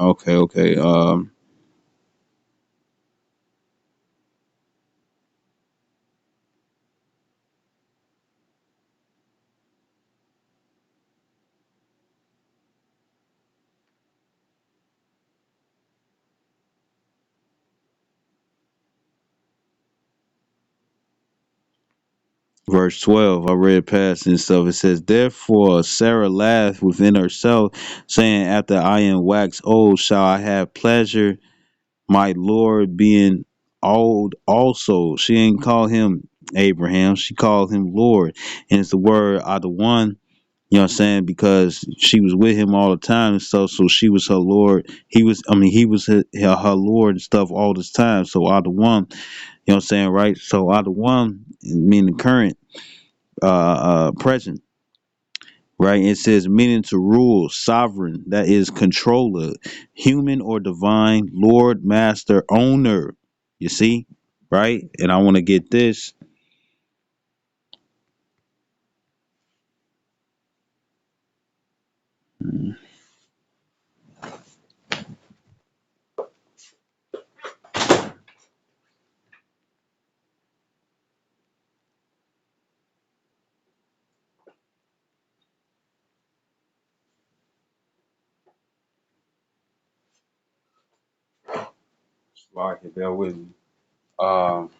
Okay, okay. Verse 12, I read past and stuff. It says, therefore Sarah laughed within herself, saying, after I am waxed old, shall I have pleasure, my Lord being old also. She ain't call him Abraham, she called him Lord. And it's the word the one, you know what I'm saying, because she was with him all the time and stuff, so she was her Lord. He was her Lord and stuff all this time. So the one, you know what I'm saying, right? So the one, meaning current, present, right? It says meaning to rule, sovereign, that is controller, human or divine, Lord, master, owner. You see, right? And I want to get this. Like, bear with me. Um,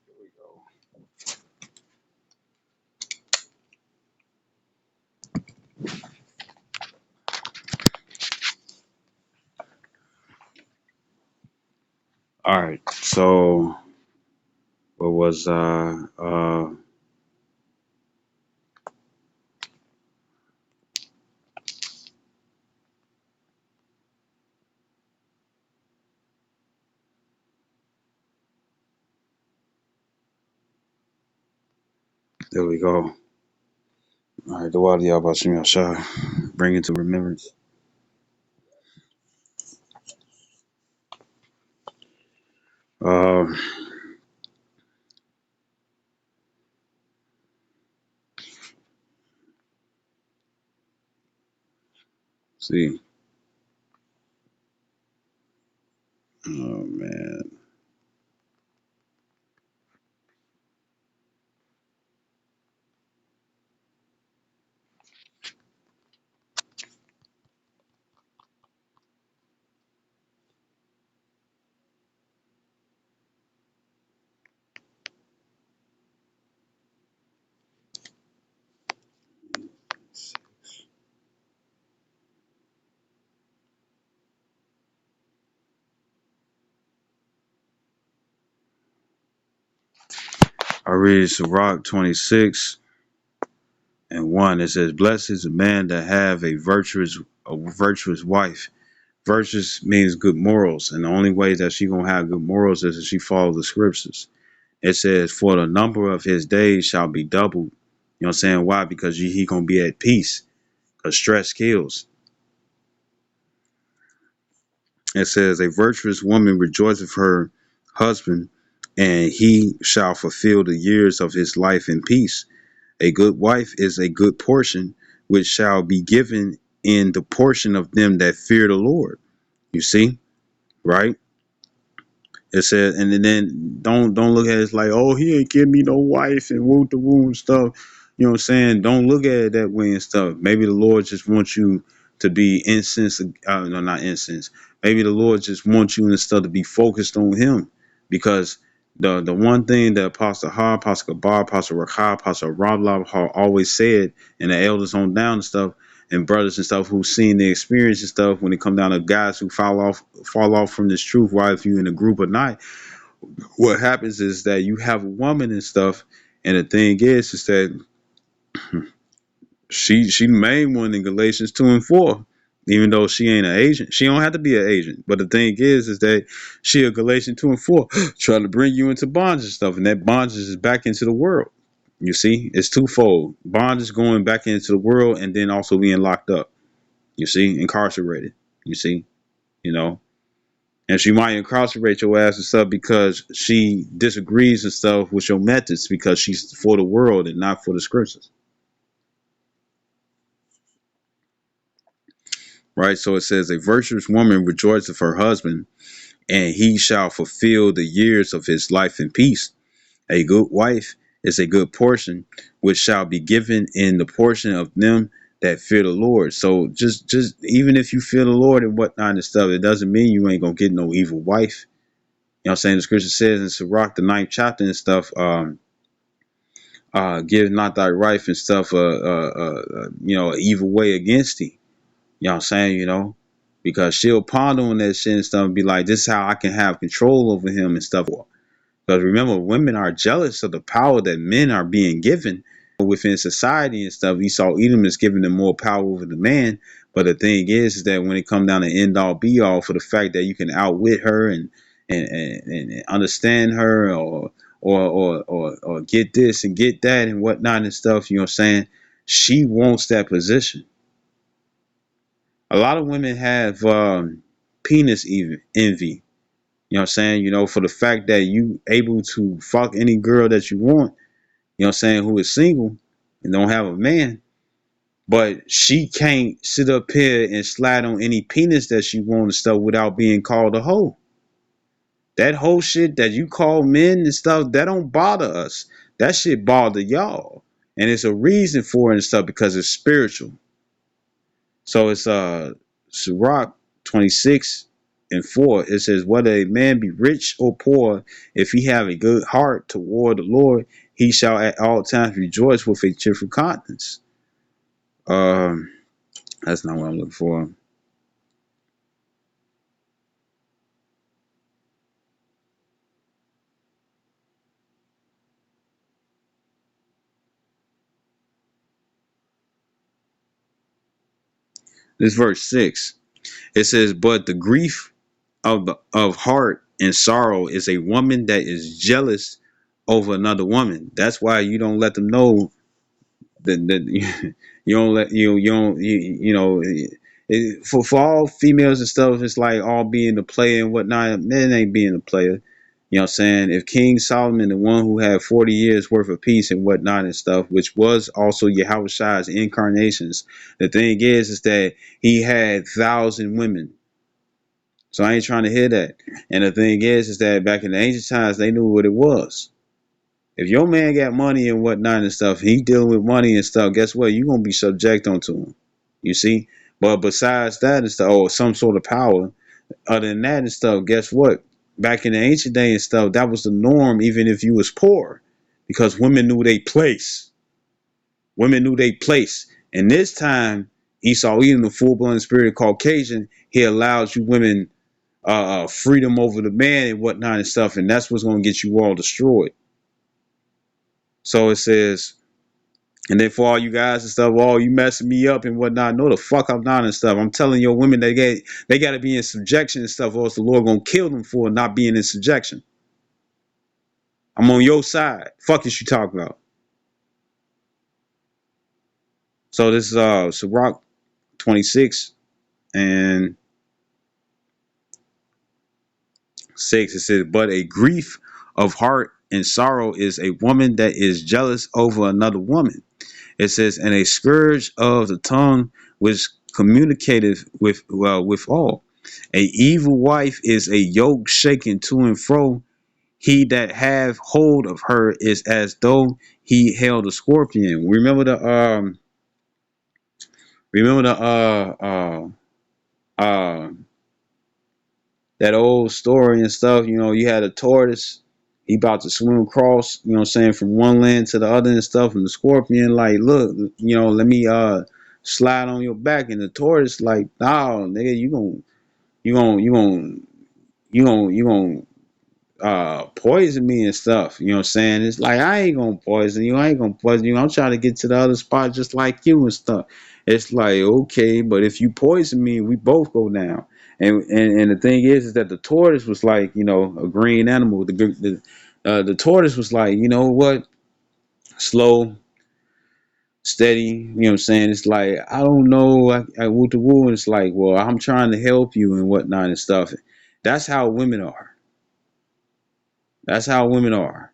here we go. All right. So what was there we go. All right, the water y'all about to shot. Bring it to remembrance. Um, see. Oh man. I read Sirach 26:1. It says, blessed is a man that have a virtuous wife. Virtuous means good morals, and the only way that she gonna have good morals is if she follows the scriptures. It says, for the number of his days shall be doubled. You know what I'm saying? Why? Because he gonna be at peace. Because stress kills. It says, a virtuous woman rejoiceth her husband, and he shall fulfill the years of his life in peace. A good wife is a good portion, which shall be given in the portion of them that fear the Lord. You see, right? It said, and then don't look at it as like, oh, he ain't give me no wife and woo the woo and stuff. You know what I'm saying? Don't look at it that way and stuff. Maybe the Lord just wants you to be incense. No, not incense. Maybe the Lord just wants you and stuff to be focused on Him, because the one thing that Apostle Ha, Apostle Gabar, Apostle Rakha, Apostle Rob always said, and the elders on down and stuff, and brothers and stuff who've seen the experience and stuff, when it come down to guys who fall off from this truth, why if you in a group or not, what happens is that you have a woman and stuff, and the thing is that she the main one in Galatians 2 and 4. Even though she ain't an agent, she don't have to be an agent. But the thing is that she a Galatians 2 and 4 trying to bring you into bondage and stuff, and that bondage is back into the world. You see, it's twofold. Bond is going back into the world and then also being locked up. You see, incarcerated. You see, you know, and she might incarcerate your ass and stuff because she disagrees and stuff with your methods because she's for the world and not for the scriptures, right? So it says, a virtuous woman rejoices of her husband, and he shall fulfill the years of his life in peace. A good wife is a good portion, which shall be given in the portion of them that fear the Lord. So just even if you fear the Lord and whatnot and stuff, it doesn't mean you ain't gonna get no evil wife. You know what I'm saying? The scripture says in Sirach, the ninth chapter and stuff, give not thy wife and stuff, an evil way against thee. You know what I'm saying? Because she'll ponder on that shit and stuff and be like, this is how I can have control over him and stuff. Because remember, women are jealous of the power that men are being given within society and stuff. Esau Edom is giving them more power over the man. But the thing is that when it comes down to end all be all for the fact that you can outwit her and understand her or get this and get that and whatnot and stuff, you know what I'm saying? She wants that position. A lot of women have penis even envy. You know what I'm saying? For the fact that you able to fuck any girl that you want, you know what I'm saying, who is single and don't have a man, but she can't sit up here and slide on any penis that she wants and stuff without being called a hoe. That whole shit that you call men and stuff, that don't bother us. That shit bother y'all. And it's a reason for it and stuff because it's spiritual. So it's Sirach 26:4. It says, whether a man be rich or poor, if he have a good heart toward the Lord, he shall at all times rejoice with a cheerful countenance. Um, that's not what I'm looking for. This verse 6. It says, but the grief of heart and sorrow is a woman that is jealous over another woman. That's why you don't let them know that you don't let you don't you know for all females and stuff. It's like all being the player and whatnot. Men ain't being a player. You know what I'm saying? If King Solomon, the one who had 40 years worth of peace and whatnot and stuff, which was also Yahweh's incarnations, the thing is that he had 1,000 women. So I ain't trying to hear that. And the thing is that back in the ancient times, they knew what it was. If your man got money and whatnot and stuff, he dealing with money and stuff, guess what? You're going to be subject onto him. You see? But besides that and stuff, or some sort of power, other than that and stuff, guess what? Back in the ancient day and stuff, that was the norm, even if you was poor. Because women knew their place. Women knew their place. And this time, Esau, even the full-blown spirit Caucasian, he allows you women freedom over the man and whatnot and stuff. And that's what's going to get you all destroyed. So it says, and then for all you guys and stuff, oh, you messing me up and whatnot. No, the fuck I'm not and stuff. I'm telling your women they got to be in subjection and stuff, or else the Lord gonna kill them for not being in subjection. I'm on your side. Fuck is you talking about? So this is Sirach 26 and 6. It says, but a grief of heart and sorrow is a woman that is jealous over another woman. It says, and a scourge of the tongue which communicateth with all. A evil wife is a yoke shaken to and fro. He that have hold of her is as though he held a scorpion. Remember the that old story and stuff. You had a tortoise. He about to swim across, what I'm saying, from one land to the other and stuff. And the scorpion, like, look, let me slide on your back. And the tortoise, like, no, nigga, you gonna poison me and stuff. You know what I'm saying? It's like, I ain't gonna poison you. I ain't gonna poison you. I'm trying to get to the other spot just like you and stuff. It's like, okay, but if you poison me, we both go down. And the thing is that the tortoise was like, a green animal. The tortoise was like, you know what? slow, steady. You know what I'm saying? It's like, I don't know, I woo to woo, and it's like, well, I'm trying to help you and whatnot and stuff. That's how women are. That's how women are.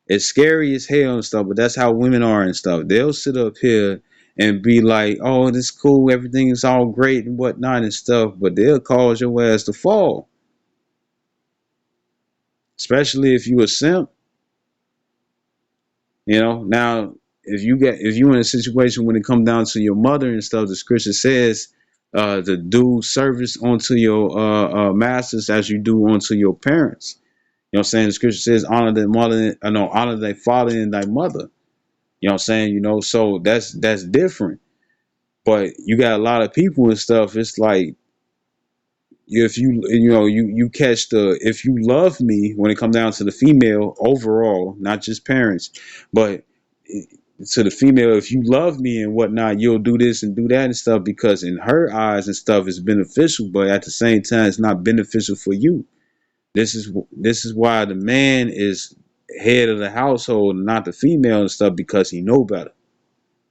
It's scary as hell and stuff, but that's how women are and stuff. They'll sit up here and be like, "Oh, this cool, everything is all great and whatnot and stuff," but they'll cause your ass to fall. Especially if you a simp, you know. Now, if you in a situation when it come down to your mother and stuff, the scripture says to do service unto your masters as you do unto your parents. You know what I'm saying? The scripture says honor thy mother, no, honor thy father and thy mother. You know what I'm saying? You know, so that's different. But you got a lot of people and stuff. It's like, if you catch the, if you love me, when it comes down to the female overall, not just parents, but to the female, if you love me and whatnot, you'll do this and do that and stuff, because in her eyes and stuff it's beneficial, but at the same time it's not beneficial for you. This is why the man is head of the household and not the female and stuff, because he know better.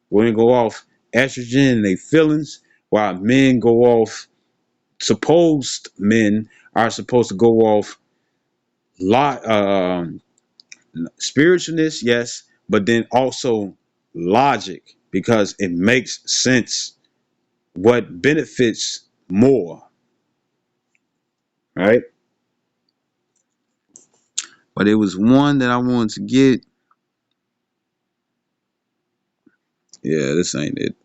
Women go off estrogen and they feelings, while men go off, supposed men are supposed to go off lot spiritualness, yes, but then also logic, because it makes sense what benefits more, right? But it was one that I wanted to get. Yeah, this ain't it.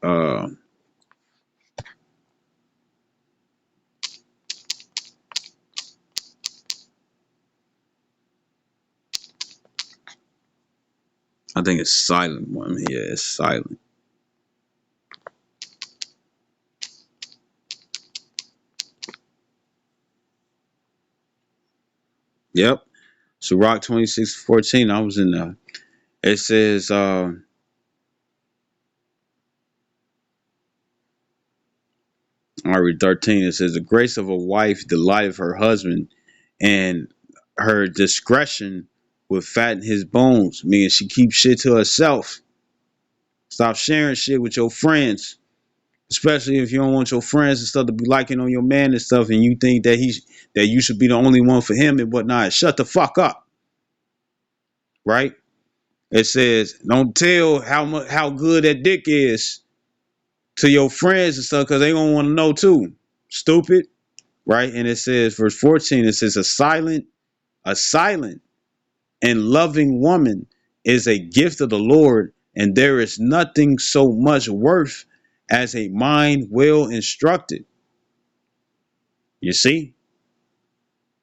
I think it's silent one. Yeah, it's silent. Yep. So Rock 26:14. I was in there. It says I read 13. It says, the grace of a wife delighteth her husband, and her discretion will fatten his bones. Meaning she keeps shit to herself. Stop sharing shit with your friends. Especially if you don't want your friends and stuff to be liking on your man and stuff, and you think that you should be the only one for him and whatnot. Shut the fuck up. Right? It says, don't tell how good that dick is to your friends and stuff, because they gonna want to know too. Stupid. Right? And it says, verse 14, it says, a silent and loving woman is a gift of the Lord, and there is nothing so much worth as a mind well instructed. You see?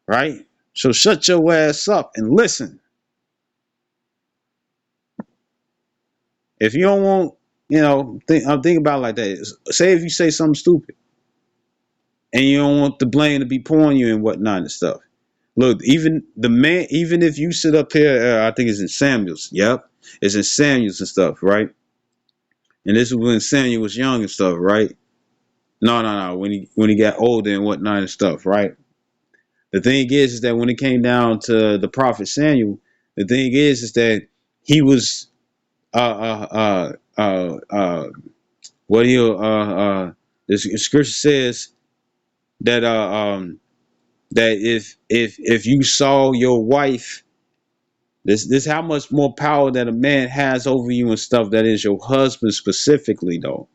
Right? So shut your ass up and listen. If you don't want, I'm thinking about it like that. Say if you say something stupid and you don't want the blame to be put on you and whatnot and stuff. Look, even the man, even if you sit up here, I think it's in Samuel's. Yep, it's in Samuel's and stuff, right? And this is when Samuel was young and stuff, right? No. When he got older and whatnot and stuff, right? The thing is that when it came down to the prophet Samuel, the thing is that he was what he the scripture says that that if you saw your wife, this how much more power that a man has over you and stuff, that is your husband specifically though.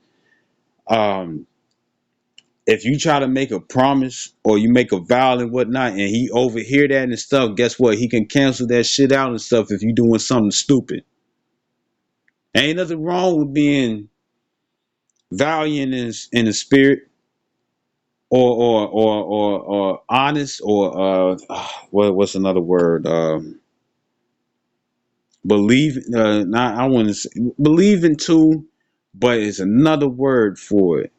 um if you try to make a promise or you make a vow and whatnot, and he overhear that and stuff, guess what? He can cancel that shit out and stuff if you doing something stupid. Ain't nothing wrong with being valiant in the spirit, or honest, or what's another word? Believe. Not, I want to say believe in too, but it's another word for it.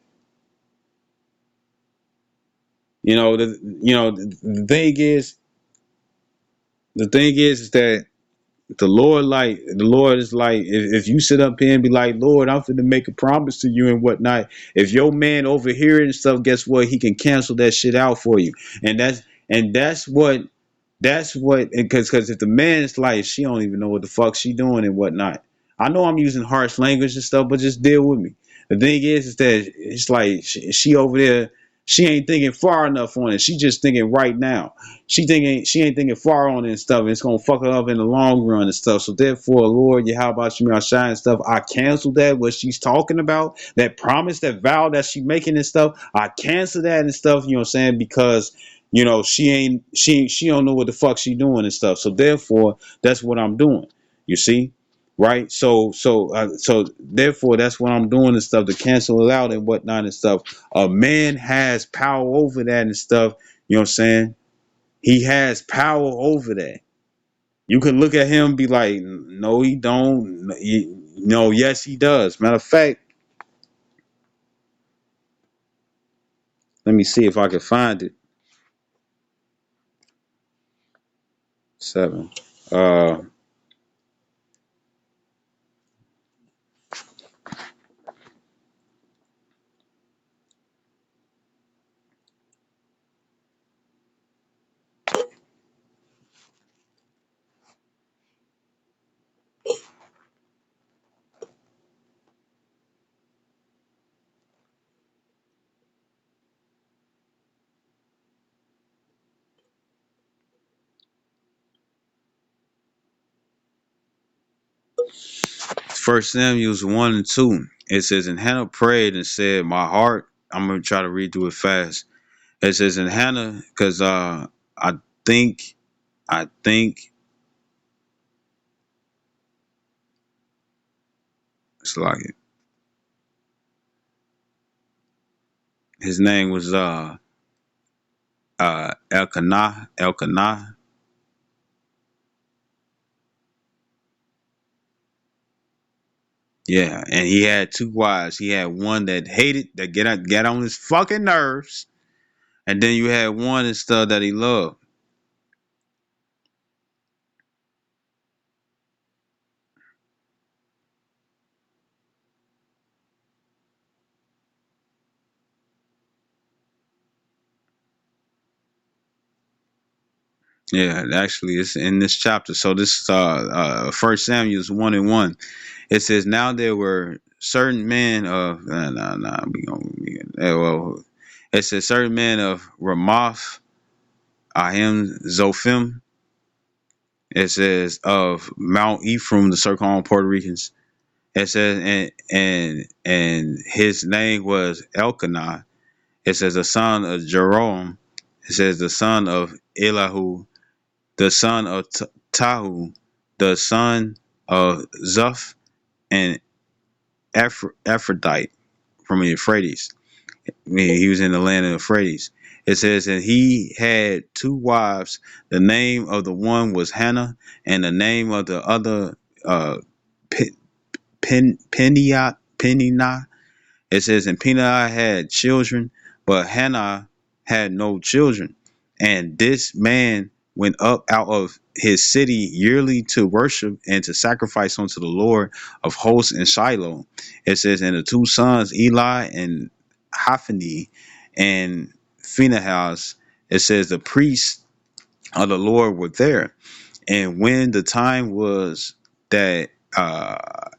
The thing is, is that the Lord is like, if you sit up here and be like, Lord, I'm finna make a promise to you and whatnot, if your man overhear it and stuff, guess what? He can cancel that shit out for you. And that's what That's what, because if the man's like, she don't even know what the fuck she doing and whatnot. I know I'm using harsh language and stuff, but just deal with me. The thing is that it's like she over there, she ain't thinking far enough on it. She just thinking right now. She ain't thinking far on it and stuff. And it's gonna fuck her up in the long run and stuff. So therefore, Lord, yeah, how about you, shine and stuff? I cancel that what she's talking about, that promise, that vow that she making and stuff. I cancel that and stuff. You know what I'm saying? Because she don't know what the fuck she doing and stuff. So therefore, that's what I'm doing. You see, right? So therefore, that's what I'm doing and stuff to cancel it out and whatnot and stuff. A man has power over that and stuff. You know what I'm saying? He has power over that. You can look at him and be like, no, he don't. No, yes, he does. Matter of fact, let me see if I can find it. Seven. Uh, First Samuel's 1 and 2. It says, and Hannah prayed and said, my heart. I'm gonna try to read through it fast. It says, and Hannah, because I think I think it's like it. His name was Elkanah. Yeah, and he had two wives. He had one that hated, that get on his fucking nerves, and then you had one and stuff that he loved. Yeah, actually, it's in this chapter. So this First Samuel's 1 and 1. It says, now there were certain men of well, it says certain men of Ramoth Ahem Zophim. It says of Mount Ephraim, the so-called Puerto Ricans. It says and his name was Elkanah. It says the son of Jerome. It says the son of Elihu, the son of Tahu, the son of Zuph, and Aphrodite from the Euphrates. I mean, he was in the land of Euphrates. It says that he had two wives. The name of the one was Hannah, and the name of the other uh, Peninnah. It says, and Peninnah had children, but Hannah had no children. And this man went up out of his city yearly to worship and to sacrifice unto the Lord of hosts in Shiloh. It says, and the two sons, Eli and Hophni and Phinehas, it says the priests of the Lord were there. And when the time was that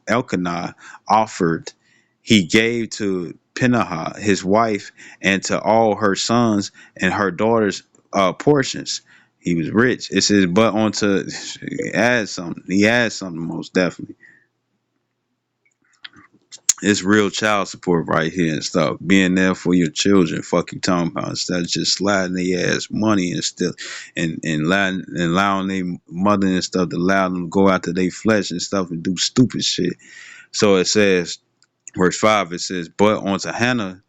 Elkanah offered, he gave to Peninnah his wife and to all her sons and her daughters portions. He was rich. It says, but onto he had something. He had something most definitely. It's real child support right here and stuff. Being there for your children. Fuck you talking about. Instead of just sliding their ass money and still allowing their mother and stuff to allow them to go after their flesh and stuff and do stupid shit. So it says, verse 5, it says, but unto Hannah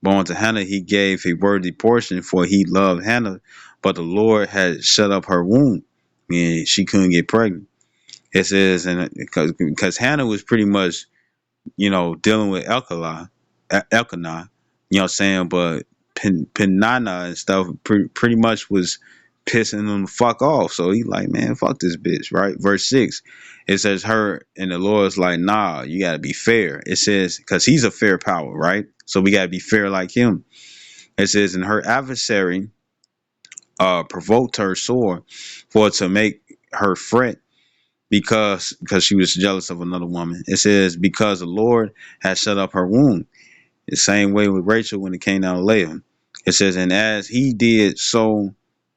he gave a worthy portion, for he loved Hannah, but the Lord had shut up her womb, meaning she couldn't get pregnant. It says, and because Hannah was pretty much, dealing with Elkanah, you know what I'm saying? But Peninnah and stuff pretty much was pissing him the fuck off. So he like, man, fuck this bitch, right? Verse 6, it says her, and the Lord's like, nah, you gotta be fair. It says, because he's a fair power, right? So we gotta be fair like him. It says, and her adversary provoked her sore for to make her fret because she was jealous of another woman. It says because the Lord had shut up her womb. The same way with Rachel when it came down to Leah. It says, and as he did so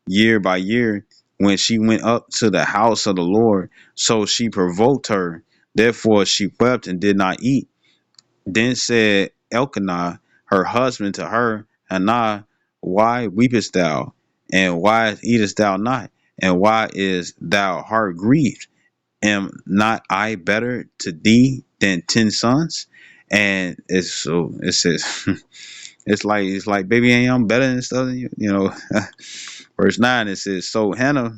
year by year, when she went up to the house of the Lord, so she provoked her. Therefore she wept and did not eat. Then said Elkanah, her husband, to her, Hannah, why weepest thou? And why eatest thou not? And why is thou heart grieved? Am not I better to thee than 10 sons? And it's so it says it's like baby ain't I'm better than stuff, you know. Verse 9 it says, so Hannah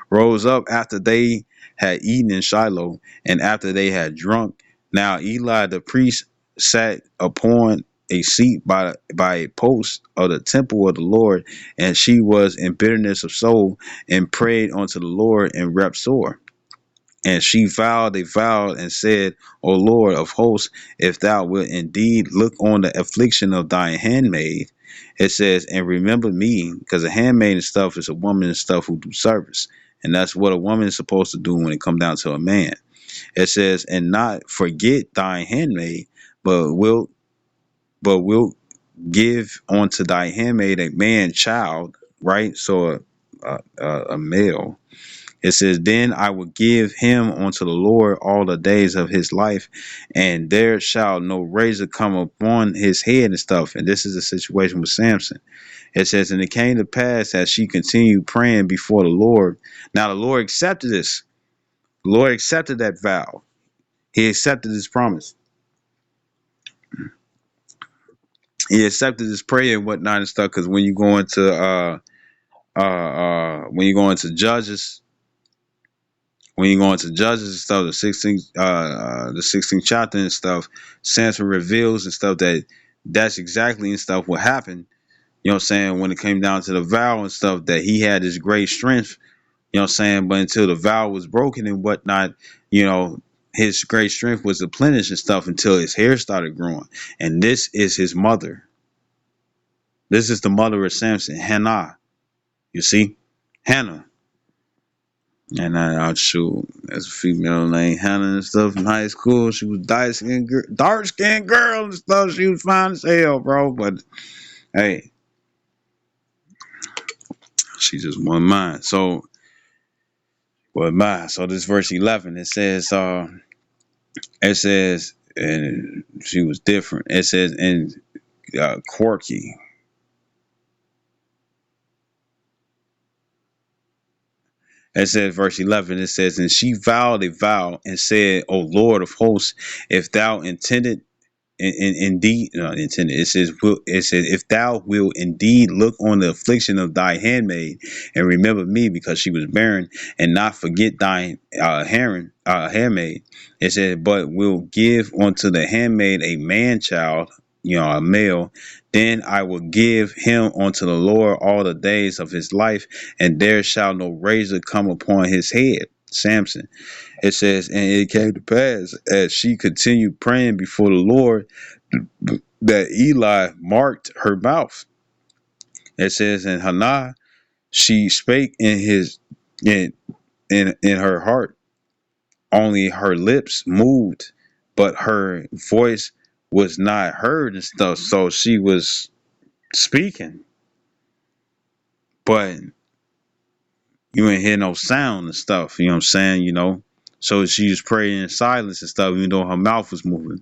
rose up after they had eaten in Shiloh, and after they had drunk. Now Eli the priest sat upon a seat by a post of the temple of the Lord, and she was in bitterness of soul, and prayed unto the Lord and wept sore. And she vowed a vow and said, O Lord of hosts, if thou wilt indeed look on the affliction of thy handmaid, it says, and remember me, because a handmaid and stuff is a woman and stuff who do service. And that's what a woman is supposed to do when it comes down to a man. It says, and not forget thy handmaid, but wilt give unto thy handmaid a man child, right? So a male. It says, then I will give him unto the Lord all the days of his life, and there shall no razor come upon his head and stuff. And this is a situation with Samson. It says, and it came to pass as she continued praying before the Lord. Now the Lord accepted this. The Lord accepted that vow. He accepted his promise. He accepted his prayer and whatnot and stuff. Because when you go into Judges, when you go into Judges and stuff, the 16th chapter and stuff, Samson reveals and stuff that's exactly and stuff what happened. You know what I'm saying? When it came down to the vow and stuff, that he had this great strength. You know what I'm saying? But until the vow was broken and whatnot, you know, his great strength was depleted and stuff until his hair started growing. And this is his mother. This is the mother of Samson, Hannah. You see, Hannah. And I'll shoot as a female named Hannah and stuff in high school. She was dark skinned girl and stuff. She was fine as hell, bro. But hey, she just won mine. So So this verse 11, it says, and she was different. It says, and quirky. It says, verse 11, it says, and she vowed a vow and said, O Lord of hosts, if thou intended indeed intended. It says, if thou wilt indeed look on the affliction of thy handmaid and remember me because she was barren, and not forget thine handmaid. It said, but will give unto the handmaid a man child, a male. Then I will give him unto the Lord all the days of his life, and there shall no razor come upon his head. Samson. It says, and it came to pass as she continued praying before the Lord that Eli marked her mouth. It says, and Hannah, she spake in her heart, only her lips moved, but her voice was not heard and stuff. So she was speaking, but you ain't hear no sound and stuff. You know what I'm saying? So she was praying in silence and stuff, even though her mouth was moving.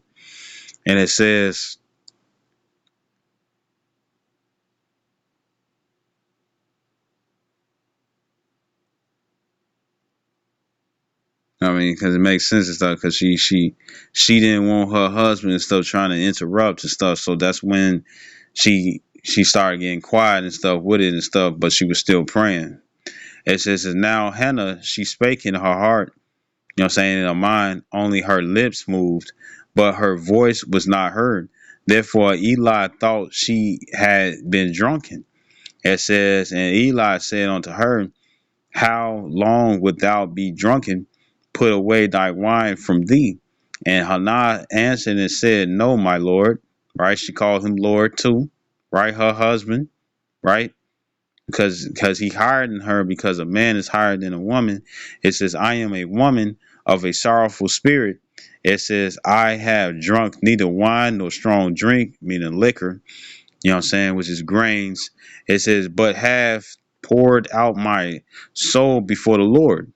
And it says, I mean, because it makes sense and stuff. Because she didn't want her husband and stuff trying to interrupt and stuff. So that's when she started getting quiet and stuff with it and stuff. But she was still praying. It says, and now Hannah, she spake in her heart. You know what I'm saying? In her mind, only her lips moved, but her voice was not heard. Therefore, Eli thought she had been drunken. It says, and Eli said unto her, how long wilt thou be drunken? Put away thy wine from thee. And Hannah answered and said, no, my Lord. Right? She called him Lord too. Right? Her husband. Right? because he hired her, because a man is higher than a woman. It says, I am a woman of a sorrowful spirit. It says, I have drunk neither wine nor strong drink, meaning liquor, you know what I'm saying, which is grains. It says, but have poured out my soul before the Lord.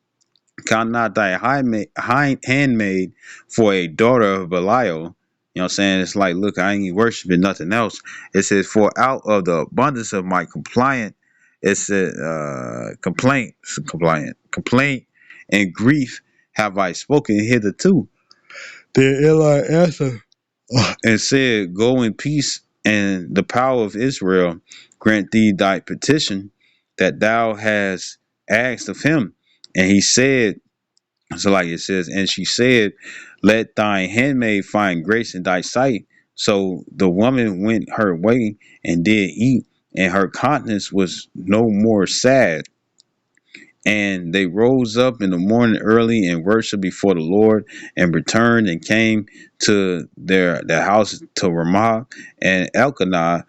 Count not thy handmaid for a daughter of Belial. You know what I'm saying? It's like, look, I ain't worshiping nothing else. It says, for out of the abundance of my it said, complaint and grief have I spoken hitherto. Then Eli answered and said, go in peace, and the power of Israel grant thee thy petition that thou hast asked of him. And he said, so like it says, and she said, let thy handmaid find grace in thy sight. So the woman went her way and did eat, and her countenance was no more sad. And they rose up in the morning early and worshiped before the Lord, and returned and came to their house to Ramah. And Elkanah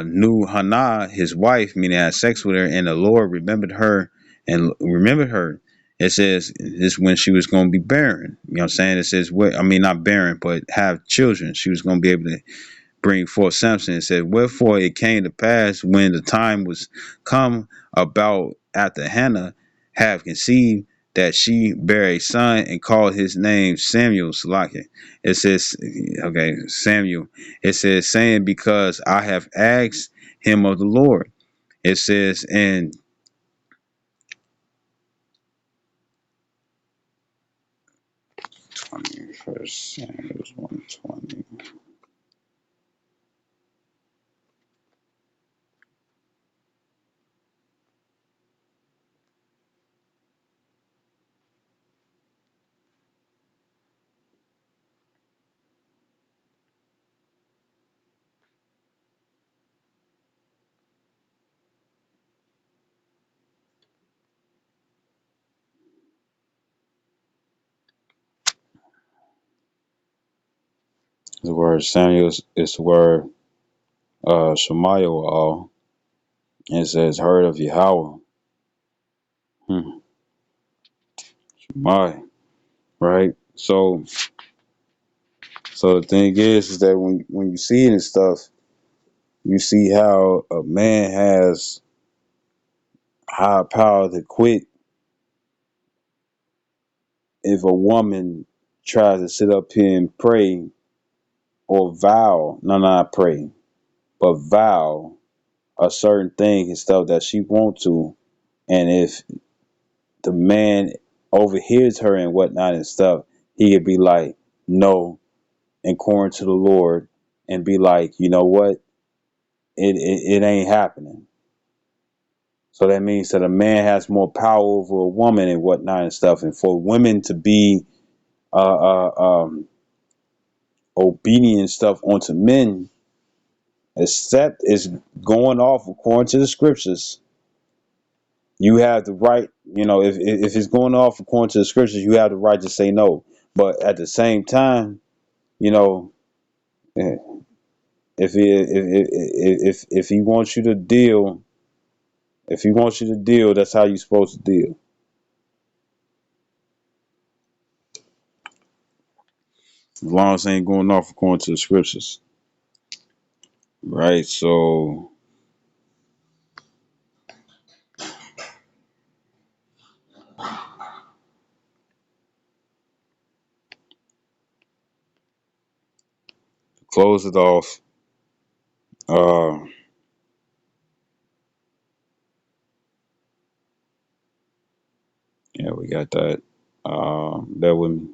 knew Hannah, his wife, meaning had sex with her, and the Lord remembered her. It says this when she was going to be barren. You know what I'm saying? It says, I mean, not barren, but have children. She was going to be able to bring forth Samson. It said, wherefore it came to pass when the time was come about after Hannah have conceived, that she bare a son and called his name Samuel. Salaki. It says, okay, Samuel. It says, saying, because I have asked him of the Lord. It says, and 21st Samuel 120. The word Samuel is the word Shemael. It says, heard of Yahweh. Hmm. My right. So the thing is that when you see it and stuff, you see how a man has high power to quit if a woman tries to sit up here and pray or vow, no, not pray, but vow a certain thing and stuff that she want to, and if the man overhears her and whatnot and stuff, he could be like, no, according to the Lord, and be like, you know what, it ain't happening. So that means that a man has more power over a woman and whatnot and stuff. And for women to be uh, uh, um, obedient stuff onto men, except is going off according to the scriptures, you have the right. You know, if it's going off according to the scriptures, you have the right to say no. But at the same time, you know, eh, if he wants you to deal, if he wants you to deal, that's how you're supposed to deal. As long as it ain't going off according to the scriptures. Right, so close it off. Uh, yeah, we got that. That with me.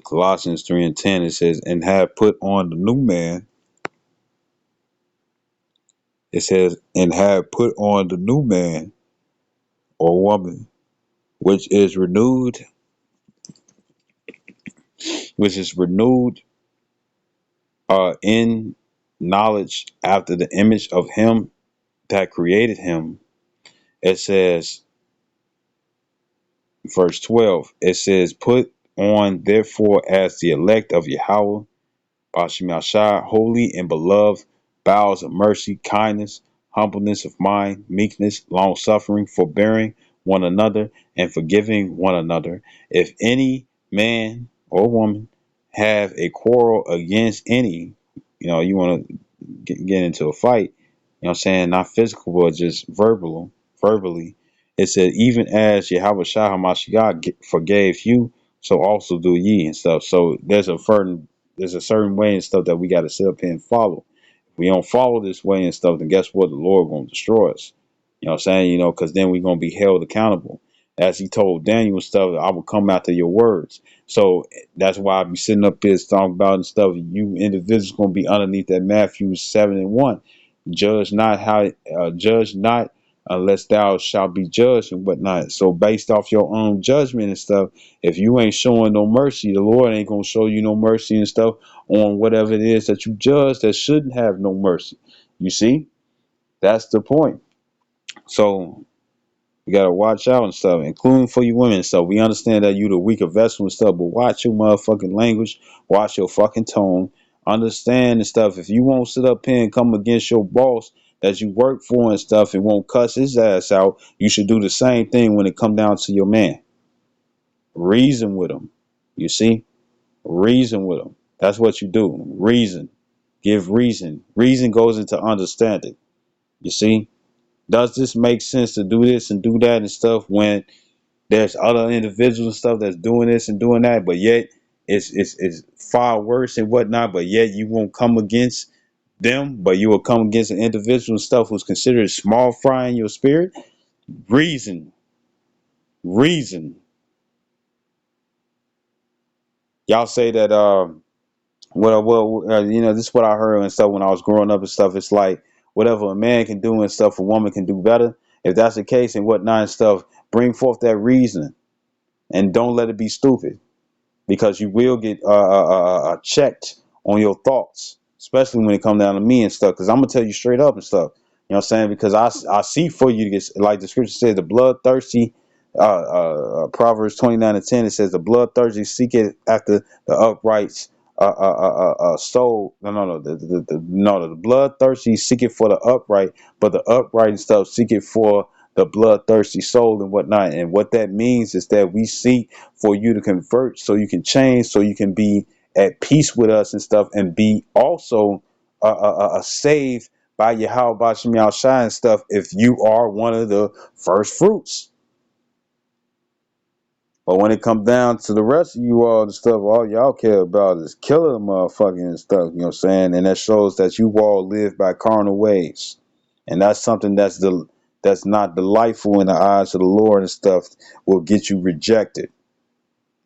Colossians 3:10. It says, "And have put on the new man." It says, "And have put on the new man or woman, which is renewed, which is renewed, in knowledge after the image of him that created him." It says, verse 12, it says, "Put on therefore as the elect of Yahweh, Bashim Yashai, holy and beloved, bowels of mercy, kindness, humbleness of mind, meekness, long suffering, forbearing one another, and forgiving one another. If any man or woman have a quarrel against any," you want to get into a fight, what I'm saying, not physical, but just verbally. It said, even as Yahweh Shah Hamashiach forgave you, so also do ye and stuff. So there's a certain way and stuff that we got to sit up here and follow. If we don't follow this way and stuff, then guess what? The Lord going to destroy us. You know what I'm saying? Because then we're going to be held accountable. As he told Daniel and stuff, I will come after your words. So that's why I be sitting up here talking about and stuff. You individuals going to be underneath that Matthew 7:1. Judge not unless thou shalt be judged and whatnot. So based off your own judgment and stuff, if you ain't showing no mercy, the Lord ain't gonna show you no mercy and stuff on whatever it is that you judge that shouldn't have no mercy. You see, that's the point. So you gotta watch out and stuff, including for you women and stuff. We understand that you the weaker vessel and stuff, but watch your motherfucking language, watch your fucking tone, understand and stuff. If you won't sit up here and come against your boss that you work for and stuff and won't cuss his ass out, you should do the same thing when it come down to your man. Reason with him. You see? Reason with him. That's what you do. Reason. Give reason. Reason goes into understanding. You see? Does this make sense to do this and do that and stuff when there's other individuals and stuff that's doing this and doing that, but yet it's far worse and whatnot, but yet you won't come against them, but you will come against an individual and stuff who's considered small fry in your spirit? Reason. Reason. Y'all say that this is what I heard and stuff when I was growing up and stuff. It's like whatever a man can do and stuff, a woman can do better. If that's the case and whatnot and stuff, bring forth that reasoning and don't let it be stupid, because you will get checked on your thoughts, especially when it comes down to me and stuff. Because I'm gonna tell you straight up and stuff. You know what I'm saying? Because I see for you to get, like the scripture says, the bloodthirsty. Proverbs 29:10, it says, "The bloodthirsty seeketh after the upright's soul." No, the bloodthirsty seeketh for the upright, but the upright and stuff seeketh for the bloodthirsty soul and whatnot. And what that means is that we seek for you to convert so you can change, so you can be at peace with us and stuff, and be also saved by Yahweh Bashim Yahshai and stuff if you are one of the first fruits. But when it comes down to the rest of you all, the stuff all y'all care about is killing motherfucking and stuff, you know what I'm saying? And that shows that you all live by carnal ways. And that's something that's not delightful in the eyes of the Lord and stuff, will get you rejected.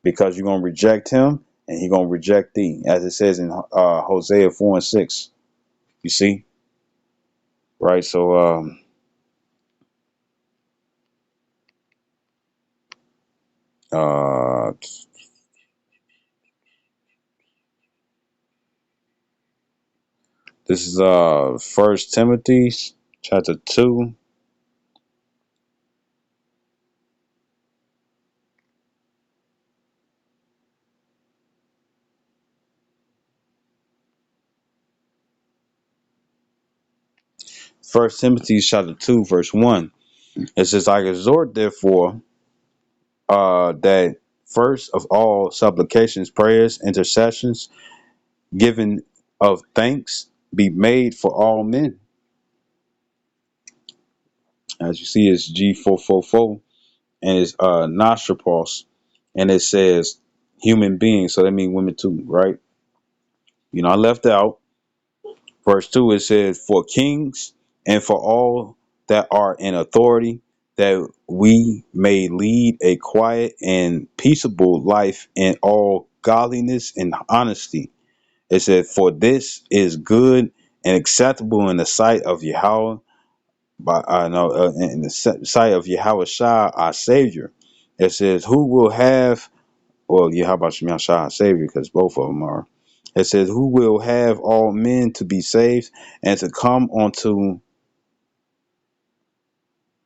Because you're gonna reject him and he's gonna reject thee, as it says in Hosea 4:6. You see? Right? So uh this is First Timothy chapter 2. First Timothy chapter 2, verse 1. It says, "I exhort therefore that first of all supplications, prayers, intercessions, giving of thanks be made for all men." As you see, it's G444 and it's nostropause, and it says human beings, so that means women too, right? I left out verse 2. It says, "For kings and for all that are in authority, that we may lead a quiet and peaceable life in all godliness and honesty." It said, "For this is good and acceptable in the sight of Yahweh, by I know in the sight of Yahweh Shah, our Savior." It says, "Who will have," well, Yahweh Shah, our Savior, because both of them are. It says, "Who will have all men to be saved and to come unto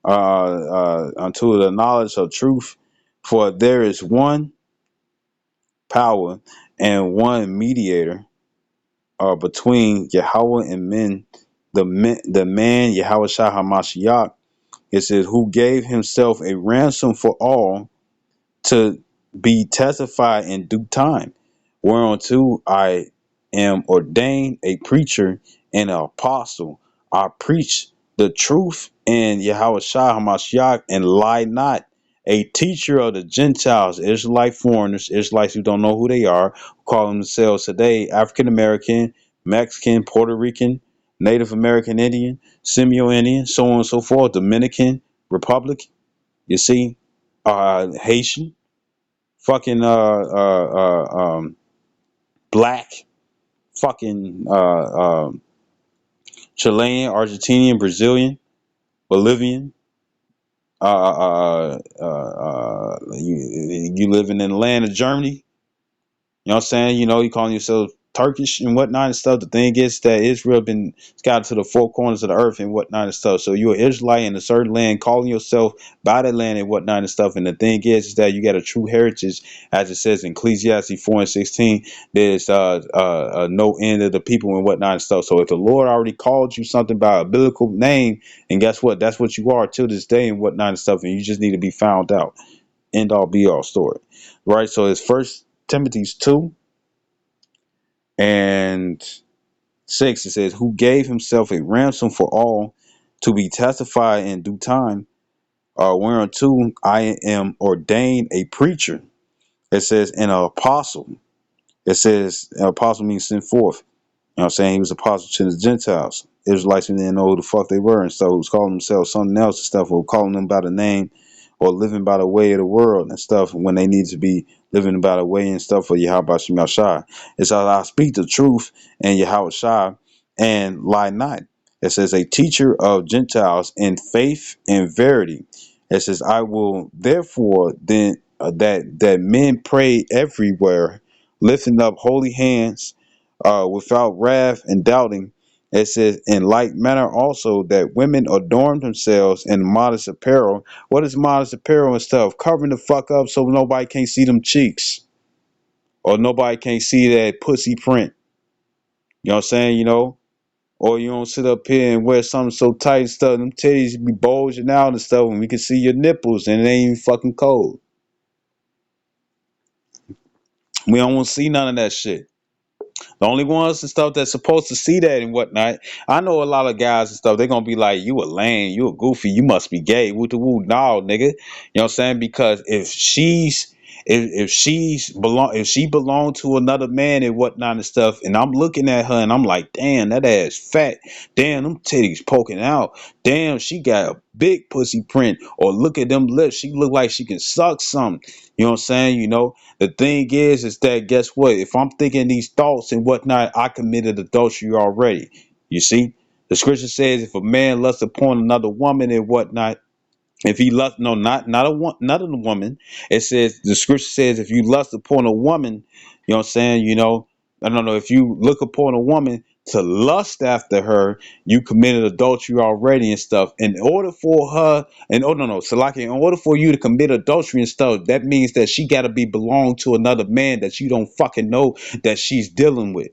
the knowledge of truth." For there is one power and one mediator between Yahweh and men, the man Yahweh Shah HaMashiach. It says, who gave himself a ransom for all to be testified in due time, whereunto I am ordained a preacher and an apostle. I preach the truth in Yahweh Shah HaMashiach and lie not, a teacher of the Gentiles, Israelite foreigners, Israelites who don't know who they are, who call themselves today African American, Mexican, Puerto Rican, Native American Indian, Semio Indian, so on and so forth, Dominican Republic, you see, Haitian, fucking black, fucking Chilean, Argentinian, Brazilian, Bolivian. You living in the land of Germany. You know what I'm saying? You know, you calling yourself Turkish and whatnot and stuff. The thing is that Israel been scattered to the four corners of the earth and whatnot and stuff. So you're an Israelite in a certain land, calling yourself by that land and whatnot and stuff. And the thing is that you got a true heritage, as it says in Ecclesiastes 4:16. There's no end of the people and whatnot and stuff. So if the Lord already called you something by a biblical name, and guess what? That's what you are till this day and whatnot and stuff. And you just need to be found out. End all be all story. Right? So it's First Timothy's 2:6. It says, who gave himself a ransom for all to be testified in due time, whereunto I am ordained a preacher. It says, and an apostle. It says, an apostle means sent forth. You know what I'm saying? He was apostle to the Gentiles. Israelites who didn't know who the fuck they were and stuff, who was calling themselves something else and stuff, or calling them by the name or living by the way of the world and stuff when they need to be living by the way and stuff for Yahweh Shem Shai. It says, I speak the truth and Yahweh Shai and lie not. It says, a teacher of Gentiles in faith and verity. It says, I will therefore then that men pray everywhere, lifting up holy hands without wrath and doubting. It says, in like manner also that women adorn themselves in modest apparel. What is modest apparel and stuff? Covering the fuck up so nobody can't see them cheeks or nobody can't see that pussy print. You know what I'm saying? You know, or you don't sit up here and wear something so tight and stuff. Them titties be bulging out and stuff, and we can see your nipples, and it ain't even fucking cold. We don't want to see none of that shit. The only ones and stuff that's supposed to see that and whatnot. I know a lot of guys and stuff, they're gonna be like, you a lame, you a goofy, you must be gay. Woo to woo, no, nigga. You know what I'm saying? Because if she belonged to another man and whatnot and stuff, and I'm looking at her and I'm like, damn, that ass fat, damn, them titties poking out, damn, she got a big pussy print, or look at them lips, she look like she can suck something. You know what I'm saying? You know, the thing is that guess what? If I'm thinking these thoughts and whatnot, I committed adultery already. You see, the scripture says if a man lusts upon another woman and whatnot, if he lust, no, not a woman. It says the scripture says if you lust upon a woman, you know what I'm saying. You know, I don't know if you look upon a woman to lust after her, you committed adultery already and stuff. In order for her, and oh no, so like in order for you to commit adultery and stuff, that means that she got to be belong to another man that you don't fucking know that she's dealing with.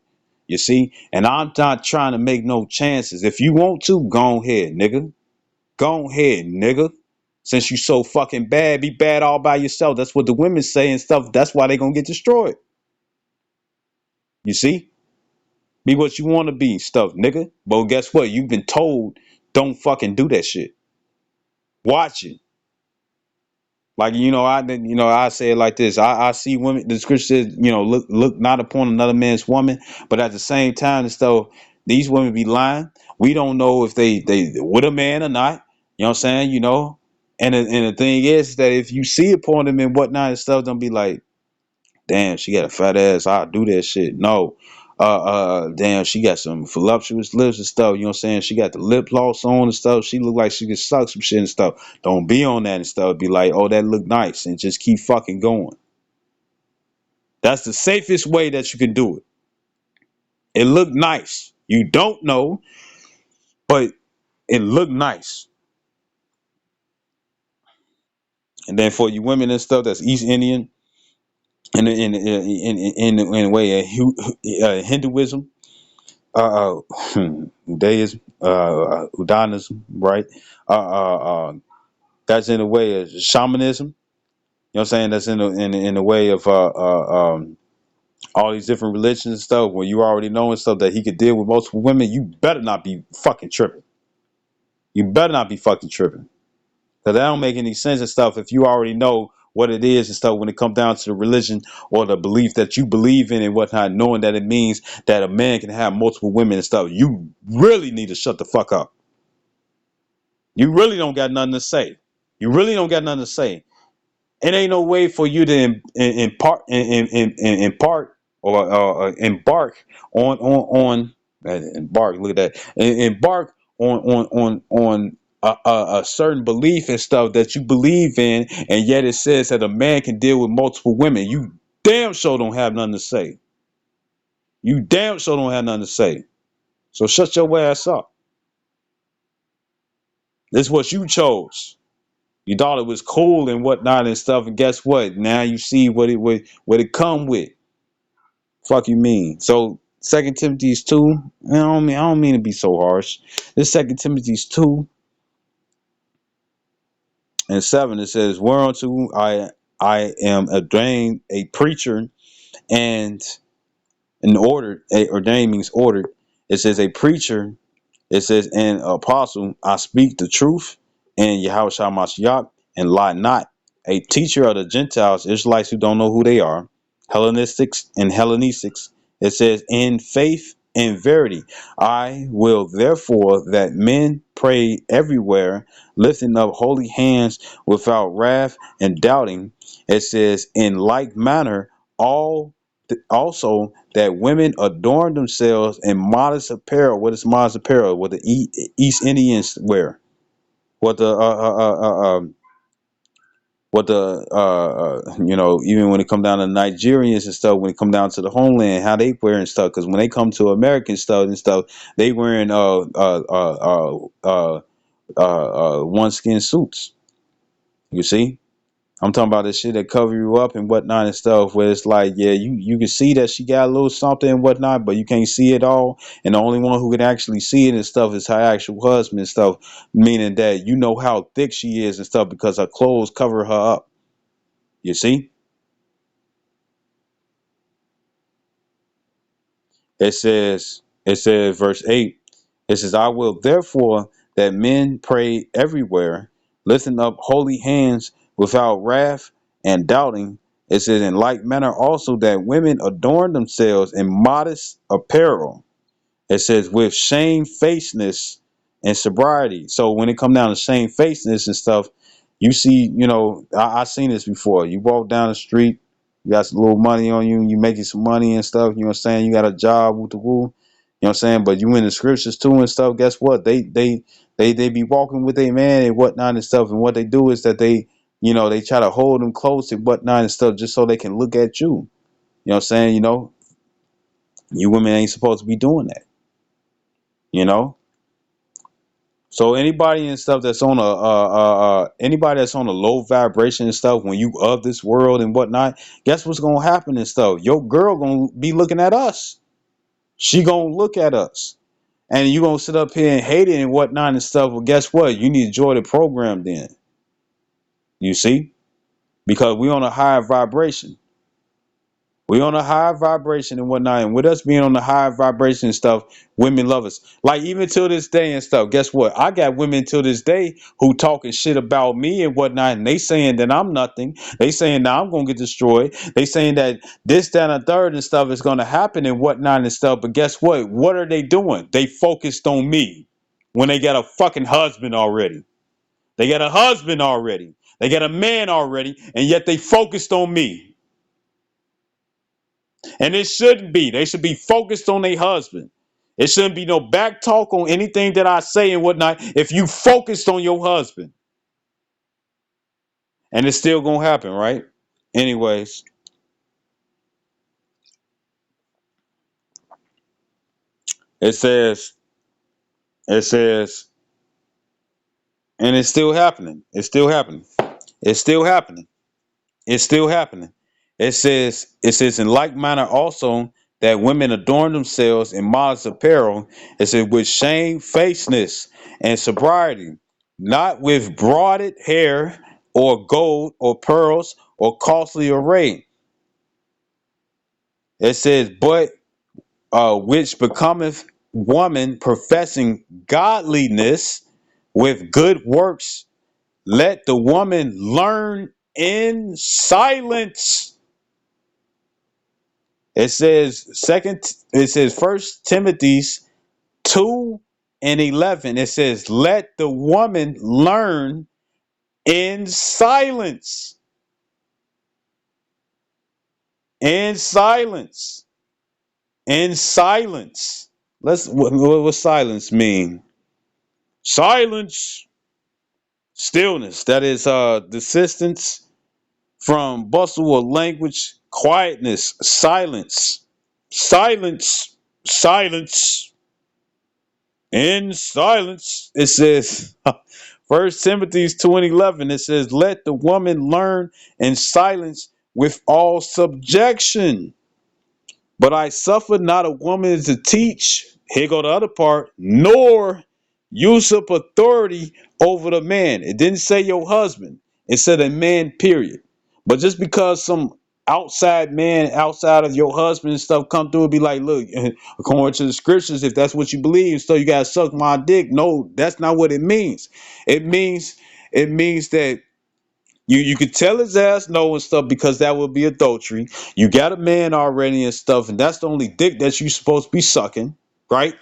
You see, and I'm not trying to make no chances. If you want to, go ahead, nigga. Go ahead, nigga. Since you so fucking bad, be bad all by yourself. That's what the women say and stuff. That's why they gonna get destroyed. You see? Be what you want to be, stuff, nigga. But guess what? You've been told don't fucking do that shit. Watch it. Like I say it like this. I see women. The scripture says, look not upon another man's woman, but at the same time, and stuff, these women be lying. We don't know if they with a man or not. You know what I'm saying? You know, and the thing is that if you see upon them and whatnot and stuff, don't be like, damn, she got a fat ass. I'll do that shit. No. Damn, she got some voluptuous lips and stuff. You know what I'm saying? She got the lip gloss on and stuff. She look like she could suck some shit and stuff. Don't be on that and stuff. Be like, oh, that look nice, and just keep fucking going. That's the safest way that you can do it. It look nice. You don't know, but it look nice. And then for you women and stuff, that's East Indian, in a way, Hinduism, Judaism, Udanism, right? That's in a way of shamanism. You know what I'm saying? That's in a way of all these different religions and stuff. When you already know and stuff that he could deal with multiple women, you better not be fucking tripping. You better not be fucking tripping. Because that don't make any sense and stuff if you already know what it is and stuff when it comes down to the religion or the belief that you believe in and whatnot, knowing that it means that a man can have multiple women and stuff. You really need to shut the fuck up. You really don't got nothing to say. You really don't got nothing to say. It ain't no way for you to impart or embark on embark. Look at that. Embark on a certain belief and stuff that you believe in, and yet it says that a man can deal with multiple women. You damn sure don't have nothing to say. You damn sure don't have nothing to say. So shut your ass up. This is what you chose. You thought it was cool and whatnot and stuff, and guess what? Now you see what it come with. Fuck you mean? So Second Timothy's 2. I don't mean to be so harsh. This Second Timothy's 2:7. It says, "Whereunto I am ordained a preacher and ordained means ordered. It says a preacher. It says an apostle. I speak the truth and Yahushua Mashiach and lie not. A teacher of the Gentiles, Israelites who don't know who they are, Hellenistics and Hellenistics. It says in faith and verity. I will therefore that men pray everywhere, lifting up holy hands without wrath and doubting. It says in like manner all also that women adorn themselves in modest apparel. What is modest apparel? What the East Indians wear. What the even when it come down to Nigerians and stuff, when it come down to the homeland, how they wear and stuff. Because when they come to American stuff and stuff, they wearing one skin suits. You see. I'm talking about the shit that cover you up and whatnot and stuff, where it's like, yeah, you can see that she got a little something and whatnot, but you can't see it all. And the only one who can actually see it and stuff is her actual husband and stuff, meaning that you know how thick she is and stuff because her clothes cover her up. You see? It says, verse 8, it says, I will therefore that men pray everywhere, lifting up holy hands without wrath and doubting. It says, in like manner also that women adorn themselves in modest apparel. It says with shamefacedness and sobriety. So when it come down to shamefacedness and stuff, you see, I seen this before. You walk down the street, you got some little money on you, you making some money and stuff, you know what I'm saying? You got a job with the woo, you know what I'm saying? But you in the scriptures too and stuff, guess what? They be walking with a man and whatnot and stuff, and what they do is that they try to hold them close and whatnot and stuff just so they can look at you. You know what I'm saying? You women ain't supposed to be doing that, you know? So anybody and stuff that's on anybody that's on a low vibration and stuff, when you of this world and whatnot, guess what's gonna happen and stuff? Your girl gonna be looking at us. She gonna look at us, and you gonna sit up here and hate it and whatnot and stuff. Well, guess what? You need to join the program then. You see, because we on a higher vibration. We on a high vibration and whatnot, and with us being on the high vibration and stuff, women love us. Like even till this day and stuff. Guess what? I got women till this day who talking shit about me and whatnot, and they saying that I'm nothing. They saying that I'm gonna get destroyed. They saying that this, that, and a third and stuff is gonna happen and whatnot and stuff. But guess what? What are they doing? They focused on me when they got a fucking husband already. They got a husband already. They got a man already, and yet they focused on me. And it shouldn't be. They should be focused on their husband. It shouldn't be no back talk on anything that I say and whatnot if you focused on your husband. And it's still gonna happen, right? Anyways, it says, it says, and it's still happening. It's still happening. It's still happening. It's still happening. It says in like manner also that women adorn themselves in modest apparel. It says with shamefacedness and sobriety, not with broided hair or gold or pearls or costly array. It says, but which becometh woman professing godliness with good works, let the woman learn in silence. It says First Timothy's 2:11. It says, let the woman learn in silence. In silence. In silence. What silence mean? Silence, stillness. That is desistance from bustle or language, quietness, silence. Silence, silence. In silence. It says First Timothy's 2:11. It says, let the woman learn in silence with all subjection. But I suffer not a woman to teach, here go the other part, nor usurp authority over the man. It didn't say your husband. It said a man, period. But just because some outside man, outside of your husband and stuff come through and be like, look, according to the scriptures, if that's what you believe, so you gotta suck my dick. No, that's not what it means. It means it means that you could tell his ass no and stuff because that would be adultery. You got a man already and stuff, and that's the only dick that you supposed to be sucking, right?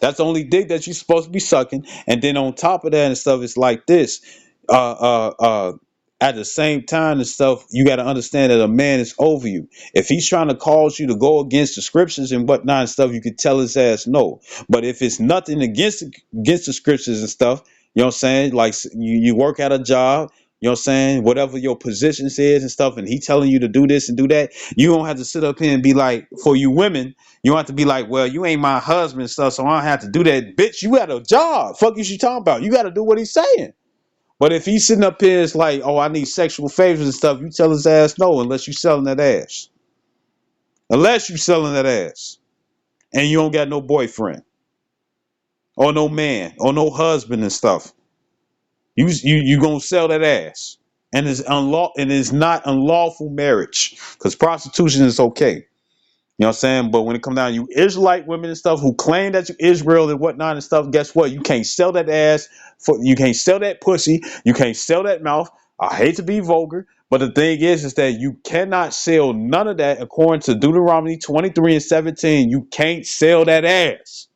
That's the only dick that you're supposed to be sucking. And then on top of that and stuff, it's like this. Uh, uh, uh, at the same time and stuff, you got to understand that a man is over you. If he's trying to cause you to go against the scriptures and whatnot and stuff, you could tell his ass no. But if it's nothing against the scriptures and stuff, you know what I'm saying? Like you work at a job, you know what I'm saying? Whatever your position is and stuff, and he telling you to do this and do that, you don't have to sit up here and be like, for you women, you don't have to be like, well, you ain't my husband and stuff, so I don't have to do that. Bitch, you got a job. Fuck you she talking about. You got to do what he's saying. But if he's sitting up here, it's like, oh, I need sexual favors and stuff, you tell his ass no unless you selling that ass. Unless you selling that ass. And you don't got no boyfriend. Or no man. Or no husband and stuff. You gonna sell that ass. And it's not unlawful marriage. Because prostitution is okay. You know what I'm saying? But when it comes down to you Israelite women and stuff who claim that you Israel and whatnot and stuff, guess what? You can't sell that ass you can't sell that pussy, you can't sell that mouth. I hate to be vulgar, but the thing is that you cannot sell none of that according to Deuteronomy 23:17. You can't sell that ass.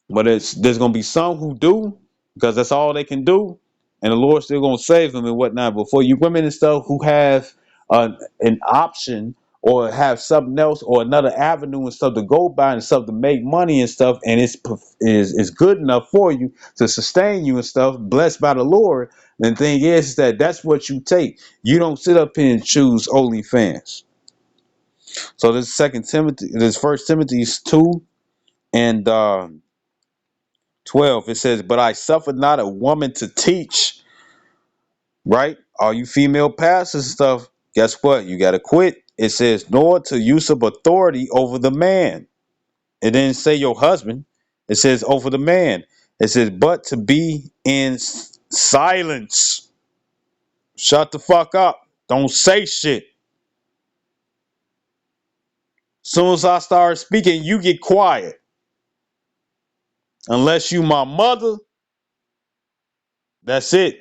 But there's gonna be some who do because that's all they can do, and the Lord's still gonna save them and whatnot. But for you women and stuff who have an option or have something else or another avenue and stuff to go by and stuff to make money and stuff, and is good enough for you to sustain you and stuff, blessed by the Lord. And the thing is that that's what you take. You don't sit up here and choose OnlyFans. So this First Timothy's 2:12, it says, but I suffer not a woman to teach, right? All you female pastors and stuff, guess what? You got to quit. It says, nor to usurp authority over the man. It didn't say your husband. It says over the man. It says, but to be in silence. Shut the fuck up. Don't say shit. Soon as I start speaking, you get quiet. Unless you my mother, that's it.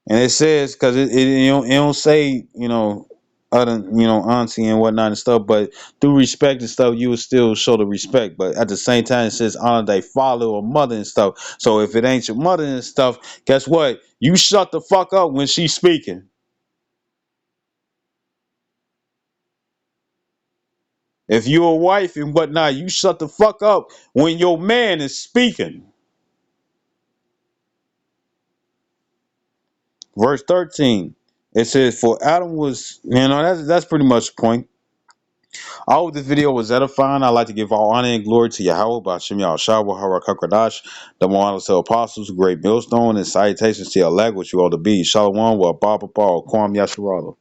And it says because it don't say other auntie and whatnot and stuff, but through respect and stuff you would still show the respect. But at the same time it says honor thy father or mother and stuff. So if it ain't your mother and stuff, guess what? You shut the fuck up when she's speaking. If you're a wife and whatnot, you shut the fuck up when your man is speaking. Verse 13, it says, for Adam was, that's pretty much the point. I hope this video was edifying. I'd like to give all honor and glory to Yahweh, Bashim Yahushua, Harakakadash, the Mohammeds to apostles, great millstone, and salutations to your leg, which you ought to be. Shalom, wa Baba Kwam Yasharala.